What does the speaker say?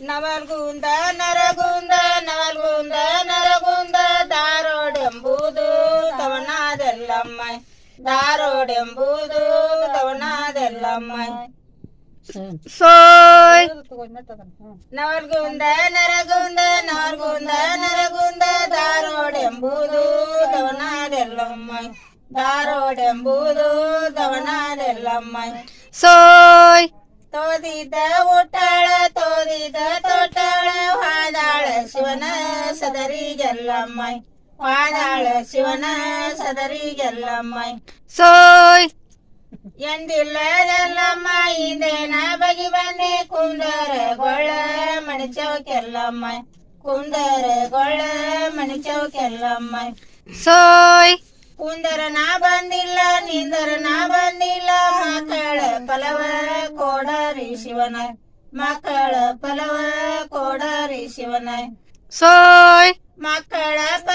Navalgund Nargund Navalgund Nargund ದಾರೋಡೆಂಬುದು ತವನಾದೆಲ್ಲಮ್ಮ ದಾರೋಡೆಂಬುದು ತವನಾದೆಲ್ಲಮ್ಮ soy Navalgund Nargund Navalgund Nargund ದಾರೋಡೆಂಬುದು ತವನಾದೆಲ್ಲಮ್ಮ ದಾರೋಡೆಂಬುದು ತವನಾದೆಲ್ಲಮ್ಮ soy ತೋದಿದ ಊಟಾಳ ತೋದಿದ ತೋಟಾಳ ಹಾದಾಳ ಶಿವನ ಸದರಿಗೆಲ್ಲಮ್ಮ ಹಾದಾಳ ಶಿವನ ಸದರಿಗೆಲ್ಲಮ್ಮ soy ಎಂದಿಲ್ಲದೆಲ್ಲಮ್ಮ ಇಂದೇನ ಬಗಿ ಬಂದೆ ಕುಂದರಗೊಳ್ಳ ಮಣಿಚೌಕೆಲ್ಲಮ್ಮ ಕುಂದರಗೊಳ್ಳ ಮಣಿಚೌಕೆಲ್ಲಮ್ಮ ಸೋಯ್ ಕುಂದರನ ಬಂದಿಲ್ಲ ನಿಂದರನ ಬಂದಿಲ್ಲ ಮಕ್ಕಳ ಫಲವ ಕೋಡರಿ ಶಿವನ ಮಕ್ಕಳ ಫಲವ ಕೋಡರಿ ಶಿವನ ಸೋಯ್ ಮಕ್ಕಳ ಫಲ